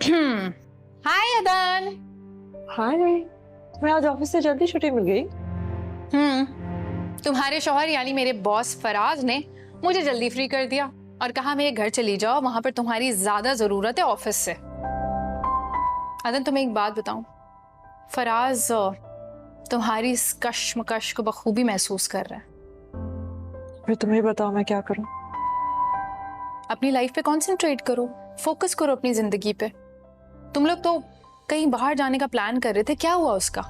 हाय अदन। हाय, मैं आज ऑफिस से जल्दी छुट्टी मिल गई। तुम्हारे शौहर यानी मेरे बॉस फराज ने मुझे जल्दी फ्री कर दिया और कहा मेरे घर चली जाओ, वहां पर तुम्हारी ज्यादा जरूरत है ऑफिस से। अदन तुम्हें एक बात बताऊं, फराज तुम्हारी इस कश्मकश को बखूबी महसूस कर रहा है। फिर तुम्हें बताओ मैं क्या करूं। अपनी लाइफ पे कंसंट्रेट करो, फोकस करो अपनी जिंदगी पे। तुम लोग तो कहीं बाहर जाने का प्लान कर रहे थे, क्या हुआ उसका?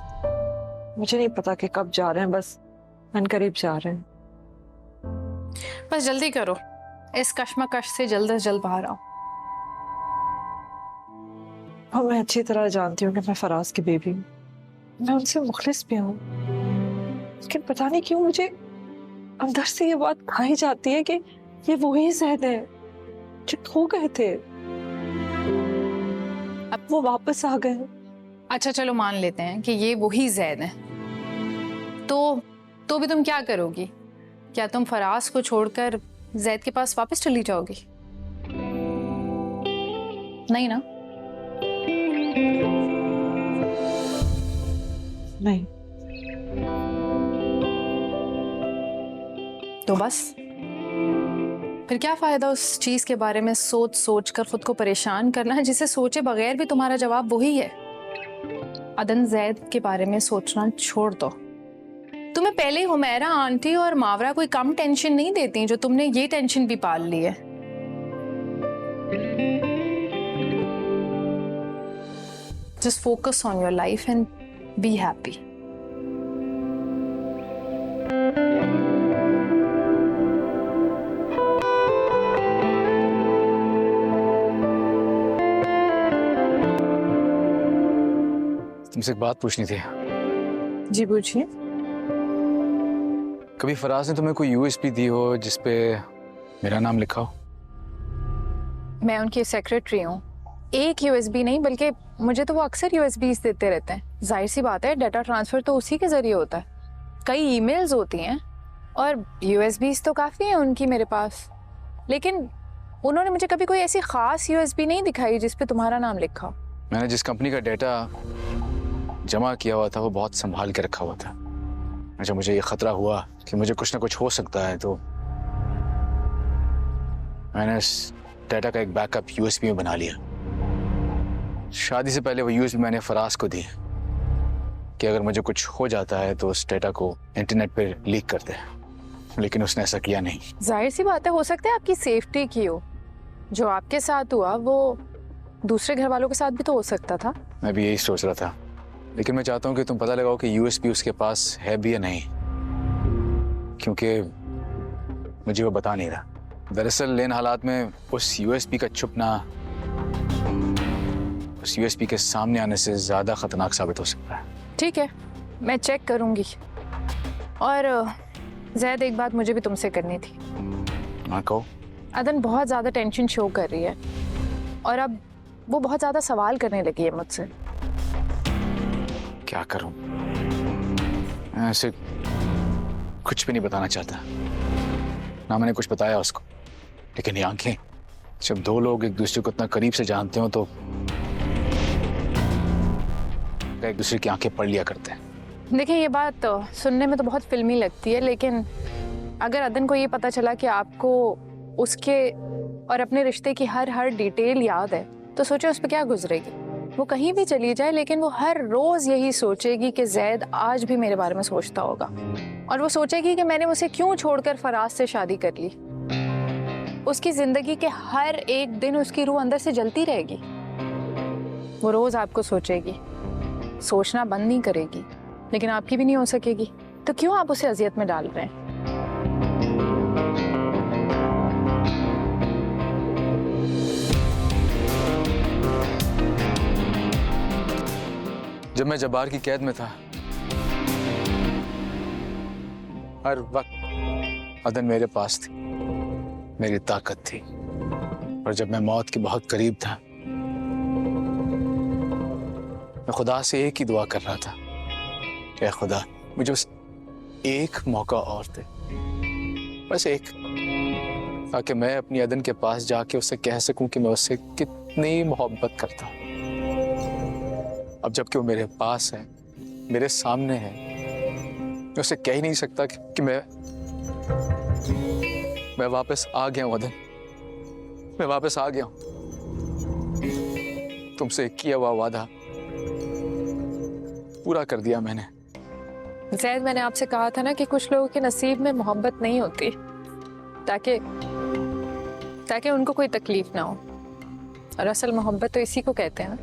मुझे नहीं पता कि कब जा रहे हैं, बस अनकरीब जा रहे हैं। बस जल्दी करो, इस कश्मकश से जल्द से जल्द बाहर आओ। और मैं अच्छी तरह जानती हूँ कि मैं फराज की बेबी हूँ, मैं उनसे मुखलिस भी हूँ, लेकिन पता नहीं क्यों मुझे अंदर से ये बात खाई जाती है कि ये वही ज़ैद है जो खो गए थे, अब वो वापस आ गए। अच्छा चलो मान लेते हैं कि ये वही ज़ैद है, तो भी तुम क्या करोगी? क्या तुम फराज को छोड़कर ज़ैद के पास वापस चली जाओगी? नहीं ना? नहीं। तो बस फिर क्या फायदा उस चीज के बारे में सोच सोच कर खुद को परेशान करना है, जिसे सोचे बगैर भी तुम्हारा जवाब वही है। अदन, ज़ैद के बारे में सोचना छोड़ दो। तुम्हें पहले ही हुमैरा आंटी और मावरा कोई कम टेंशन नहीं देती जो तुमने ये टेंशन भी पाल ली है। Just focus on your life and be happy. तुमसे एक बात पूछनी थी। जी पूछिए। कभी फराज ने तुम्हें कोई यूएसबी दी हो जिसपे मेरा नाम लिखा हो? मैं उनकी सेक्रेटरी हूँ। एक यूएसबी नहीं, बल्कि मुझे तो वो अक्सर यूएसबीज देते रहते हैं। जाहिर सी बात है, डाटा ट्रांसफर तो उसी के जरिए होता है। कई ईमेल्स होती हैं और यूएसबीज तो काफ़ी हैं उनकी मेरे पास, लेकिन उन्होंने मुझे कभी कोई ऐसी खास यूएसबी नहीं दिखाई जिस पे तुम्हारा नाम लिखा हो। मैंने जिस कंपनी का डेटा जमा किया हुआ था वो बहुत संभाल के रखा हुआ था। अच्छा, मुझे ये खतरा हुआ कि मुझे कुछ ना कुछ हो सकता है, तो मैंने इस डेटा का एक बैकअप यूएसबी में बना लिया। शादी से पहले वो यूएसबी मैंने फराज को दी कि अगर मुझे कुछ हो जाता है तो उस डेटा को इंटरनेट पे लीक कर दे, लेकिन उसने ऐसा किया नहीं। जाहिर सी बात है, हो सकता है आपकी सेफ्टी की हो। जो आपके साथ हुआ वो दूसरे घर वालों के साथ भी तो हो सकता था। मैं भी यही सोच रहा था, लेकिन मैं चाहता हूँ कि तुम पता लगाओ कि यूएसबी उसके पास है भी या नहीं, क्योंकि मुझे वो बता नहीं रहा। दरअसल इन हालात में उस यूएसबी का छुपना उस यूएसबी के सामने आने से ज्यादा खतरनाक साबित हो सकता है। ठीक है, मैं चेक करूंगी। और ज़ैद, एक बात मुझे भी तुमसे करनी थी। हाँ, कहो। अदन बहुत ज़्यादा टेंशन शो कर रही है और अब वो बहुत ज़्यादा सवाल करने लगी है मुझसे। क्या करूं? मैं ऐसे कुछ भी नहीं बताना चाहता, ना मैंने कुछ बताया उसको, लेकिन ये आंखें, जब दो लोग एक दूसरे को इतना करीब से जानते हो तो एक दूसरे की आंखें पढ़ लिया करते हैं। देखिए, ये बात सुनने में तो बहुत फिल्मी लगती है, लेकिन अगर अदन को ये पता चला कि आपको उसके और अपने रिश्ते की हर डिटेल याद है, तो सोचे उस पर क्या गुजरेगी। वो कहीं भी चली जाए, लेकिन वो हर रोज यही सोचेगी कि ज़ैद आज भी मेरे बारे में सोचता होगा, और वो सोचेगी कि मैंने उसे क्यों छोड़कर फराज से शादी कर ली। उसकी जिंदगी के हर एक दिन उसकी रूह अंदर से जलती रहेगी। वो रोज आपको सोचेगी, सोचना बंद नहीं करेगी, लेकिन आपकी भी नहीं हो सकेगी, तो क्यों आप उसे अजियत में डाल रहे हैं? जब मैं जब्बार की कैद में था, हर वक्त अदन मेरे पास थी, मेरी ताकत थी। और जब मैं मौत के बहुत करीब था, मैं खुदा से एक ही दुआ कर रहा था, ऐ खुदा, मुझे बस एक मौका और दे, बस एक, ताकि मैं अपनी अदन के पास जाके उससे कह सकूं कि मैं उससे कितनी कितनी मोहब्बत करता हूँ। अब जबकि वो मेरे पास है, मेरे सामने है, मैं उसे कह ही नहीं सकता कि मैं वापस आ गया हूँ अदन, मैं वापस आ गया हूँ। तुमसे किया हुआ वादा पूरा कर दिया मैंने। ज़ैद, मैंने आपसे कहा था ना कि कुछ लोगों के नसीब में मोहब्बत नहीं होती, ताकि उनको कोई तकलीफ ना हो। और असल मोहब्बत तो इसी को कहते हैं ना।